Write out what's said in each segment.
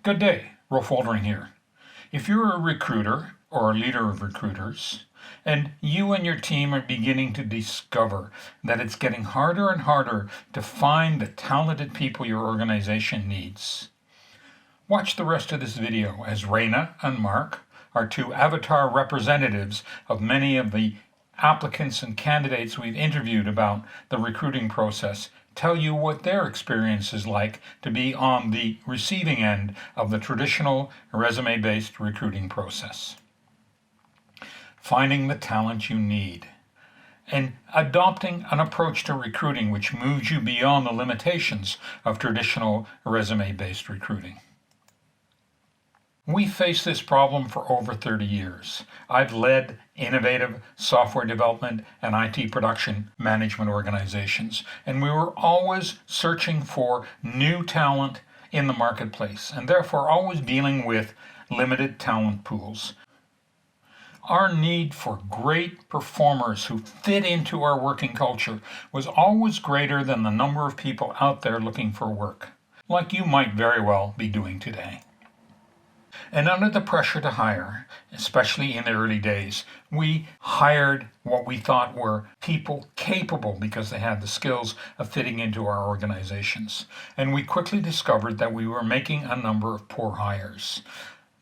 Good day, Rolf Woldring here. If you're a recruiter or a leader of recruiters, and you and your team are beginning to discover that it's getting harder and harder to find the talented people your organization needs, watch the rest of this video as Raina and Mark, our two avatar representatives of many of the applicants and candidates we've interviewed about the recruiting process, tell you what their experience is like to be on the receiving end of the traditional resume-based recruiting process. Finding the talent you need and adopting an approach to recruiting which moves you beyond the limitations of traditional resume-based recruiting. We face this problem for over 30 years. I've led innovative software development and IT production management organizations, and we were always searching for new talent in the marketplace, and therefore always dealing with limited talent pools. Our need for great performers who fit into our working culture was always greater than the number of people out there looking for work, like you might very well be doing today. And under the pressure to hire, especially in the early days, we hired what we thought were people capable because they had the skills of fitting into our organizations. And we quickly discovered that we were making a number of poor hires.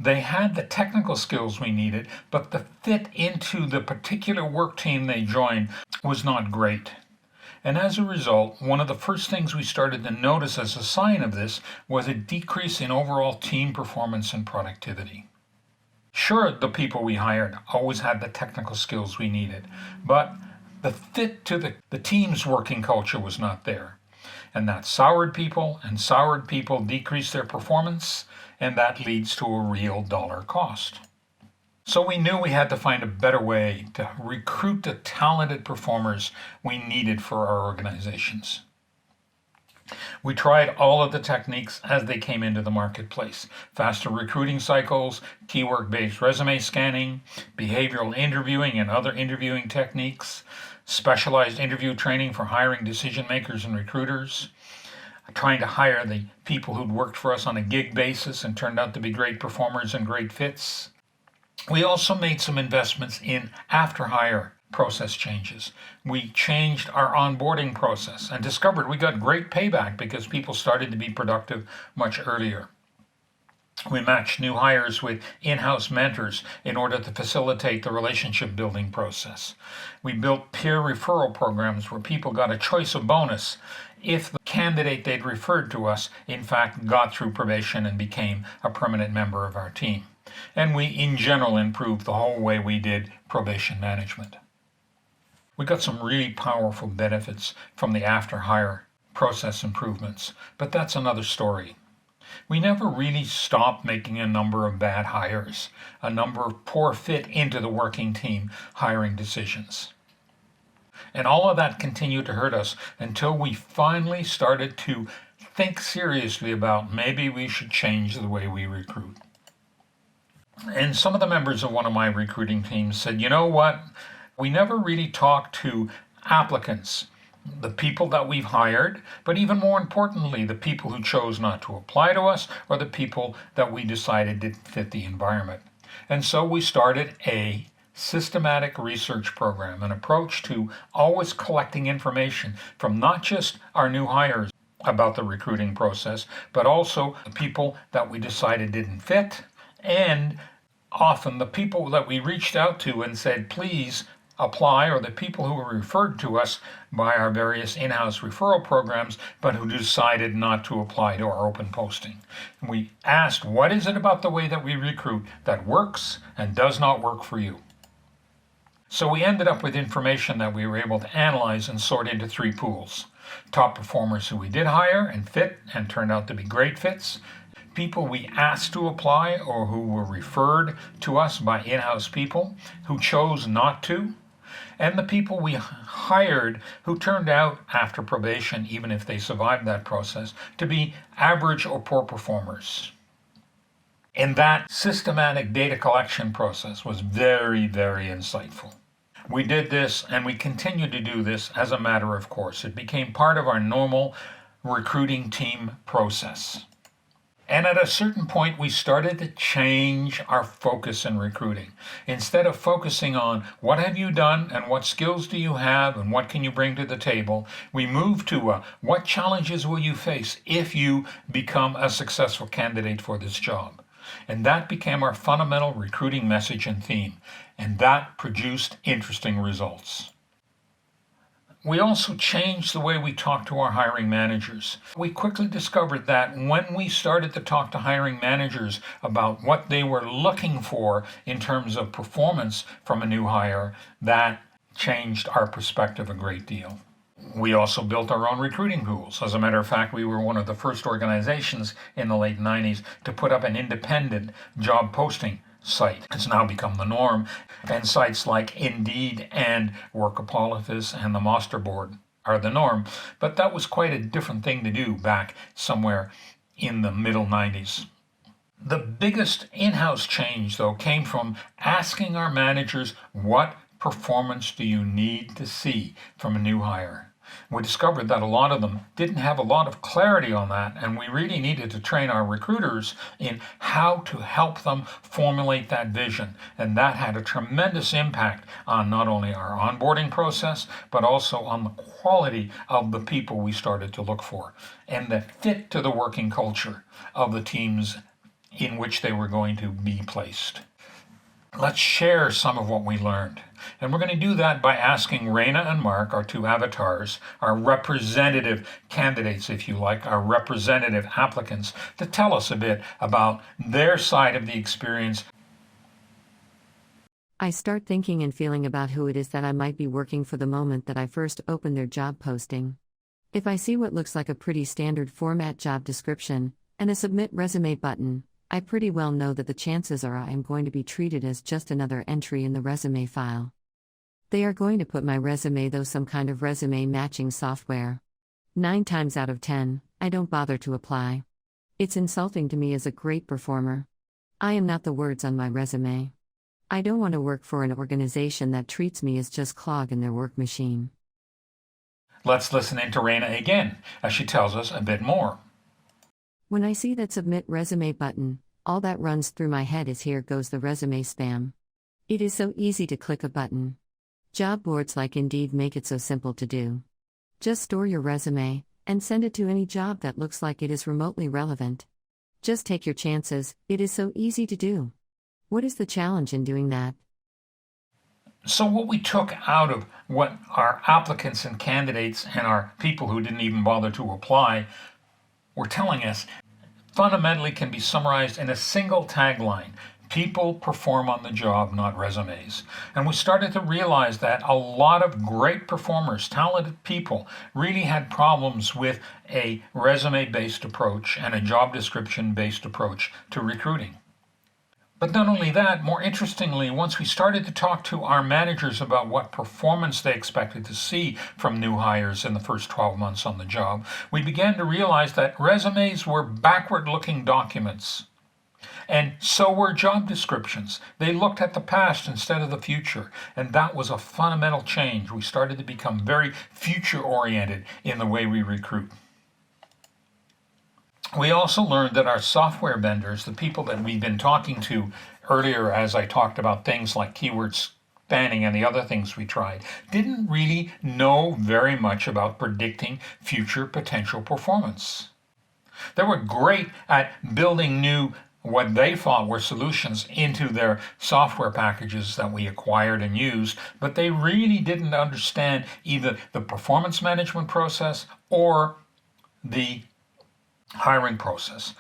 They had the technical skills we needed, but the fit into the particular work team they joined was not great. And as a result, one of the first things we started to notice as a sign of this was a decrease in overall team performance and productivity. Sure, the people we hired always had the technical skills we needed, but the fit to the team's working culture was not there. And that soured people decrease their performance, and that leads to a real dollar cost. So we knew we had to find a better way to recruit the talented performers we needed for our organizations. We tried all of the techniques as they came into the marketplace: faster recruiting cycles, keyword-based resume scanning, behavioral interviewing and other interviewing techniques, specialized interview training for hiring decision makers and recruiters, trying to hire the people who'd worked for us on a gig basis and turned out to be great performers and great fits. We also made some investments in after-hire process changes. We changed our onboarding process and discovered we got great payback because people started to be productive much earlier. We matched new hires with in-house mentors in order to facilitate the relationship building process. We built peer referral programs where people got a choice of bonus if the candidate they'd referred to us in fact got through probation and became a permanent member of our team. And we, in general, improved the whole way we did probation management. We got some really powerful benefits from the after-hire process improvements, but that's another story. We never really stopped making a number of bad hires, a number of poor fit into the working team hiring decisions. And all of that continued to hurt us until we finally started to think seriously about maybe we should change the way we recruit. And some of the members of one of my recruiting teams said, you know what, we never really talked to applicants, the people that we've hired, but even more importantly, the people who chose not to apply to us or the people that we decided didn't fit the environment. And so we started a systematic research program, an approach to always collecting information from not just our new hires about the recruiting process, but also the people that we decided didn't fit, and often the people that we reached out to and said, please apply, or the people who were referred to us by our various in-house referral programs, but who decided not to apply to our open posting. And we asked, what is it about the way that we recruit that works and does not work for you? So we ended up with information that we were able to analyze and sort into three pools: top performers who we did hire and fit and turned out to be great fits, people we asked to apply or who were referred to us by in-house people who chose not to, and the people we hired who turned out after probation, even if they survived that process, to be average or poor performers. And that systematic data collection process was very, very insightful. We did this, and we continue to do this as a matter of course. It became part of our normal recruiting team process. And at a certain point, we started to change our focus in recruiting. Instead of focusing on what have you done and what skills do you have and what can you bring to the table, we moved to what challenges will you face if you become a successful candidate for this job. And that became our fundamental recruiting message and theme. And that produced interesting results. We also changed the way we talk to our hiring managers. We quickly discovered that when we started to talk to hiring managers about what they were looking for in terms of performance from a new hire, that changed our perspective a great deal. We also built our own recruiting tools. As a matter of fact, we were one of the first organizations in the late 90s to put up an independent job posting site. It's now become the norm, and sites like Indeed and Workopolis and the Masterboard are the norm, but that was quite a different thing to do back somewhere in the middle 90s. The biggest in-house change, though, came from asking our managers, what performance do you need to see from a new hire? We discovered that a lot of them didn't have a lot of clarity on that, and we really needed to train our recruiters in how to help them formulate that vision. And that had a tremendous impact on not only our onboarding process, but also on the quality of the people we started to look for and the fit to the working culture of the teams in which they were going to be placed. Let's share some of what we learned. And we're going to do that by asking Raina and Mark, our two avatars, our representative candidates, if you like, our representative applicants, to tell us a bit about their side of the experience. I start thinking and feeling about who it is that I might be working for the moment that I first open their job posting. If I see what looks like a pretty standard format job description and a submit resume button, I pretty well know that the chances are I am going to be treated as just another entry in the resume file. They are going to put my resume through some kind of resume matching software. 9 times out of 10, I don't bother to apply. It's insulting to me as a great performer. I am not the words on my resume. I don't want to work for an organization that treats me as just clog in their work machine. Let's listen in to Raina again as she tells us a bit more. When I see that submit resume button, all that runs through my head is here goes the resume spam. It is so easy to click a button. Job boards like Indeed make it so simple to do. Just store your resume and send it to any job that looks like it is remotely relevant. Just take your chances, it is so easy to do. What is the challenge in doing that? So what we took out of what our applicants and candidates and our people who didn't even bother to apply were telling us fundamentally can be summarized in a single tagline. People perform on the job, not resumes. And we started to realize that a lot of great performers, talented people, really had problems with a resume-based approach and a job description-based approach to recruiting. But not only that, more interestingly, once we started to talk to our managers about what performance they expected to see from new hires in the first 12 months on the job, we began to realize that resumes were backward-looking documents. And so were job descriptions. They looked at the past instead of the future, and that was a fundamental change. We started to become very future-oriented in the way we recruit. We also learned that our software vendors, the people that we've been talking to earlier as I talked about things like keyword spanning and the other things we tried, didn't really know very much about predicting future potential performance. They were great at building new what they thought were solutions into their software packages that we acquired and used, but they really didn't understand either the performance management process or the hiring process.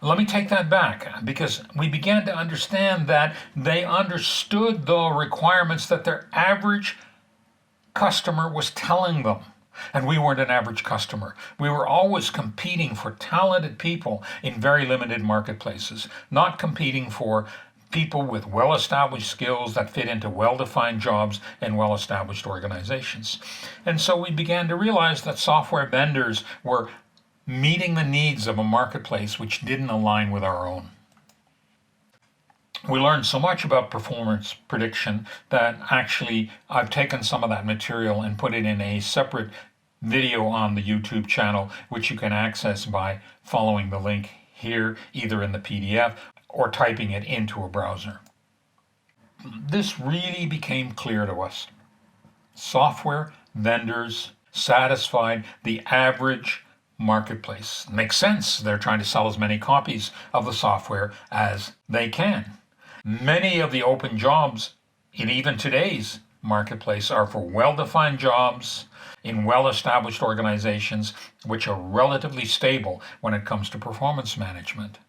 Let me take that back, because we began to understand that they understood the requirements that their average customer was telling them. And we weren't an average customer. We were always competing for talented people in very limited marketplaces, not competing for people with well-established skills that fit into well-defined jobs and well-established organizations. And so we began to realize that software vendors were meeting the needs of a marketplace which didn't align with our own. We learned so much about performance prediction that actually I've taken some of that material and put it in a separate video on the YouTube channel, which you can access by following the link here either in the PDF or typing it into a browser. This really became clear to us. Software vendors satisfied the average marketplace. Makes sense. They're trying to sell as many copies of the software as they can. Many of the open jobs in even today's marketplace are for well-defined jobs in well-established organizations which are relatively stable when it comes to performance management.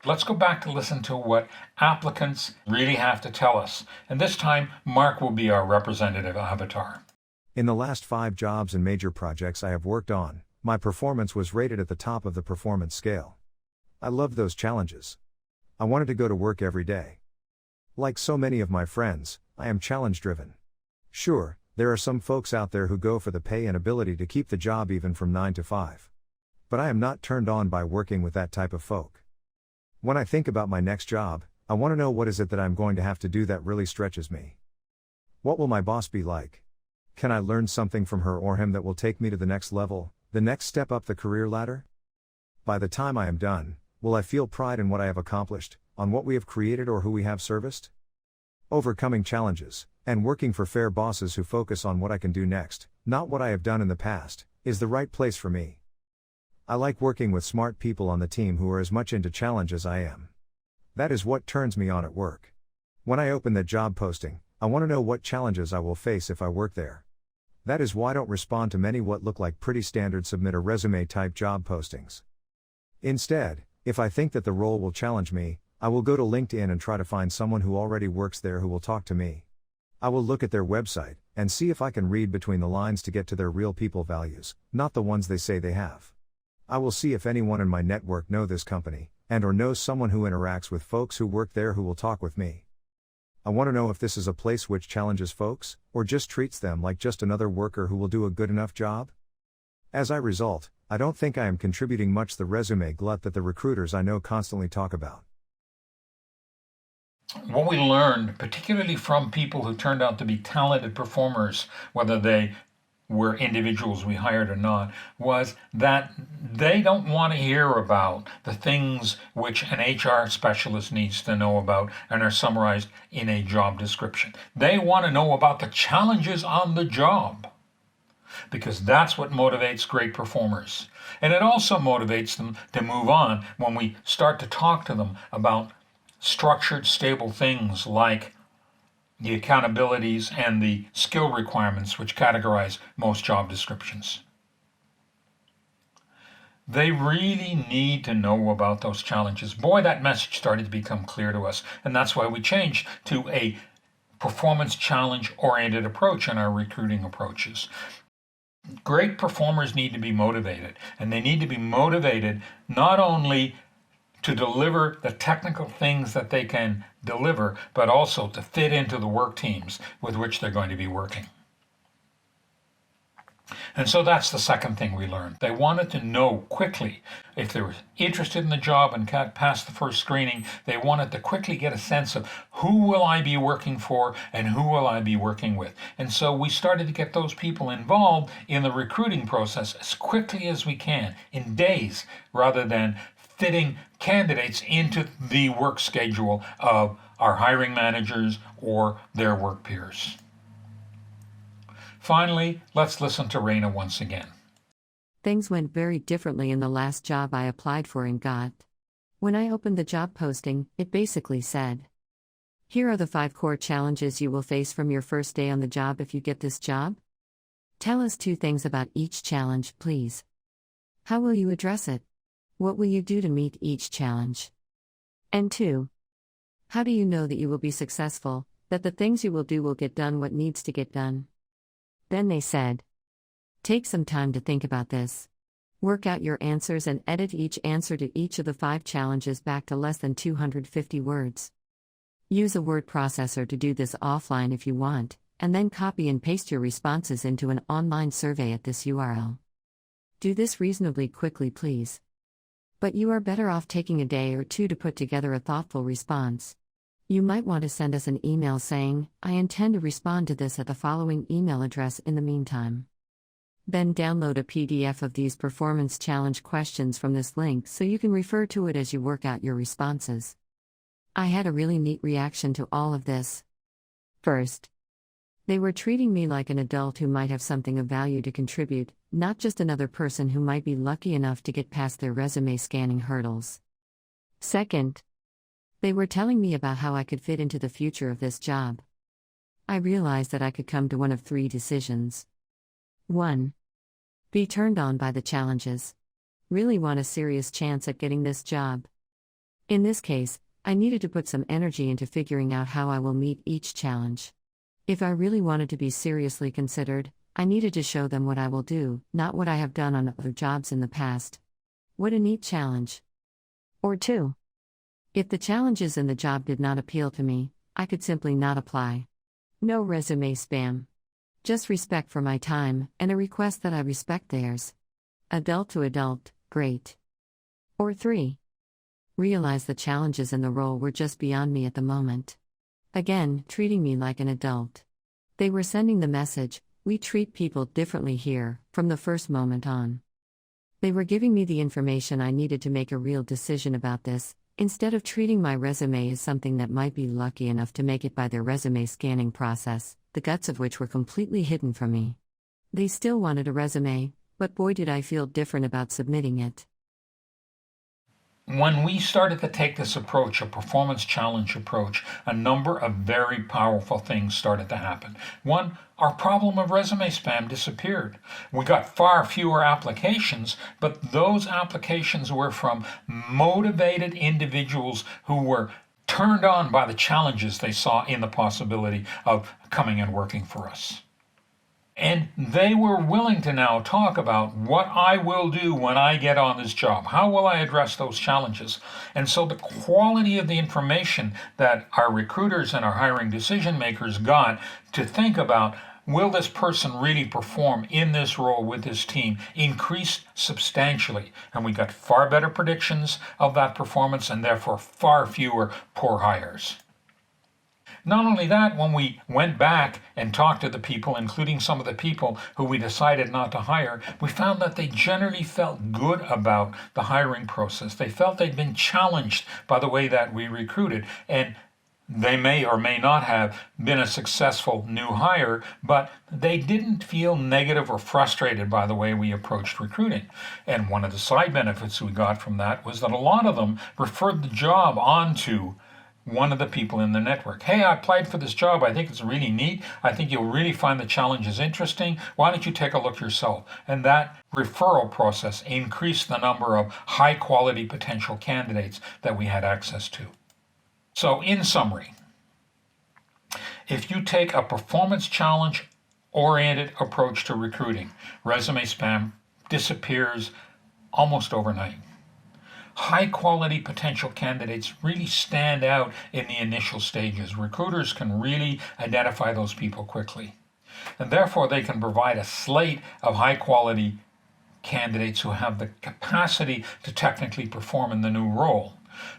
Let's go back to listen to what applicants really have to tell us. And this time, Mark will be our representative avatar. In the last 5 jobs and major projects I have worked on, my performance was rated at the top of the performance scale. I loved those challenges. I wanted to go to work every day. Like so many of my friends, I am challenge-driven. Sure, there are some folks out there who go for the pay and ability to keep the job even from 9 to 5. But I am not turned on by working with that type of folk. When I think about my next job, I want to know what is it that I'm going to have to do that really stretches me. What will my boss be like? Can I learn something from her or him that will take me to the next level, the next step up the career ladder? By the time I am done, will I feel pride in what I have accomplished, on what we have created or who we have serviced? Overcoming challenges, and working for fair bosses who focus on what I can do next, not what I have done in the past, is the right place for me. I like working with smart people on the team who are as much into challenge as I am. That is what turns me on at work. When I open that job posting, I want to know what challenges I will face if I work there. That is why I don't respond to many what look like pretty standard submit a resume type job postings. Instead, if I think that the role will challenge me, I will go to LinkedIn and try to find someone who already works there who will talk to me. I will look at their website and see if I can read between the lines to get to their real people values, not the ones they say they have. I will see if anyone in my network know this company, and or knows someone who interacts with folks who work there who will talk with me. I want to know if this is a place which challenges folks, or just treats them like just another worker who will do a good enough job. As a result, I don't think I am contributing much the resume glut that the recruiters I know constantly talk about. What we learned, particularly from people who turned out to be talented performers, whether they were individuals we hired or not, was that they don't want to hear about the things which an HR specialist needs to know about and are summarized in a job description. They want to know about the challenges on the job, because that's what motivates great performers. And it also motivates them to move on when we start to talk to them about structured, stable things like the accountabilities and the skill requirements which categorize most job descriptions. They really need to know about those challenges. Boy, that message started to become clear to us, and that's why we changed to a performance challenge-oriented approach in our recruiting approaches. Great performers need to be motivated, and they need to be motivated not only to deliver the technical things that they can deliver, but also to fit into the work teams with which they're going to be working. And so that's the second thing we learned. They wanted to know quickly if they were interested in the job and passed the first screening. They wanted to quickly get a sense of who will I be working for and who will I be working with. And so we started to get those people involved in the recruiting process as quickly as we can, in days, rather than fitting candidates into the work schedule of our hiring managers or their work peers. Finally, let's listen to Raina once again. Things went very differently in the last job I applied for and got. When I opened the job posting, it basically said, "Here are the 5 core challenges you will face from your first day on the job if you get this job. Tell us 2 things about each challenge, please. How will you address it? What will you do to meet each challenge? And 2. How do you know that you will be successful, that the things you will do will get done what needs to get done?" Then they said, "Take some time to think about this. Work out your answers and edit each answer to each of the 5 challenges back to less than 250 words. Use a word processor to do this offline if you want, and then copy and paste your responses into an online survey at this URL. Do this reasonably quickly, please. But you are better off taking a day or 2 to put together a thoughtful response. You might want to send us an email saying, 'I intend to respond to this at the following email address in the meantime.' Then download a PDF of these performance challenge questions from this link so you can refer to it as you work out your responses. I had a really neat reaction to all of this. First, they were treating me like an adult who might have something of value to contribute, not just another person who might be lucky enough to get past their resume scanning hurdles. Second, they were telling me about how I could fit into the future of this job. I realized that I could come to one of three decisions. 1. Be turned on by the challenges. Really want a serious chance at getting this job. In this case, I needed to put some energy into figuring out how I will meet each challenge. If I really wanted to be seriously considered, I needed to show them what I will do, not what I have done on other jobs in the past. What a neat challenge. Or 2. If the challenges in the job did not appeal to me, I could simply not apply. No resume spam. Just respect for my time, and a request that I respect theirs. Adult to adult, great. Or 3. Realize the challenges in the role were just beyond me at the moment. Again, treating me like an adult. They were sending the message, we treat people differently here, from the first moment on. They were giving me the information I needed to make a real decision about this, instead of treating my resume as something that might be lucky enough to make it by their resume scanning process, the guts of which were completely hidden from me. They still wanted a resume, but boy did I feel different about submitting it. When we started to take this approach, a performance challenge approach, a number of very powerful things started to happen. One, our problem of resume spam disappeared. We got far fewer applications, but those applications were from motivated individuals who were turned on by the challenges they saw in the possibility of coming and working for us. And they were willing to now talk about what I will do when I get on this job. How will I address those challenges? And so the quality of the information that our recruiters and our hiring decision makers got to think about, will this person really perform in this role with this team, increased substantially. And we got far better predictions of that performance and therefore far fewer poor hires. Not only that, when we went back and talked to the people, including some of the people who we decided not to hire, we found that they generally felt good about the hiring process. They felt they'd been challenged by the way that we recruited. And they may or may not have been a successful new hire, but they didn't feel negative or frustrated by the way we approached recruiting. And one of the side benefits we got from that was that a lot of them referred the job onto one of the people in the network. Hey, I applied for this job. I think it's really neat. I think you'll really find the challenges interesting. Why don't you take a look yourself? And that referral process increased the number of high quality potential candidates that we had access to. So in summary, if you take a performance challenge oriented approach to recruiting, resume spam disappears almost overnight. High quality potential candidates really stand out in the initial stages. Recruiters can really identify those people quickly. And therefore they can provide a slate of high quality candidates who have the capacity to technically perform in the new role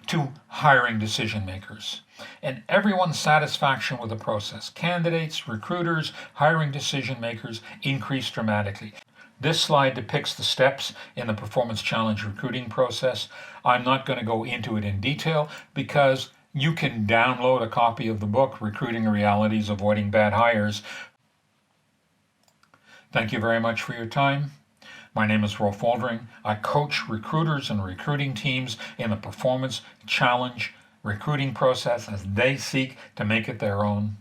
to hiring decision makers. And everyone's satisfaction with the process, candidates, recruiters, hiring decision makers, increase dramatically. This slide depicts the steps in the performance challenge recruiting process. I'm not going to go into it in detail because you can download a copy of the book, Recruiting Realities, Avoiding Bad Hires. Thank you very much for your time. My name is Rolf Waldring. I coach recruiters and recruiting teams in the performance challenge recruiting process as they seek to make it their own.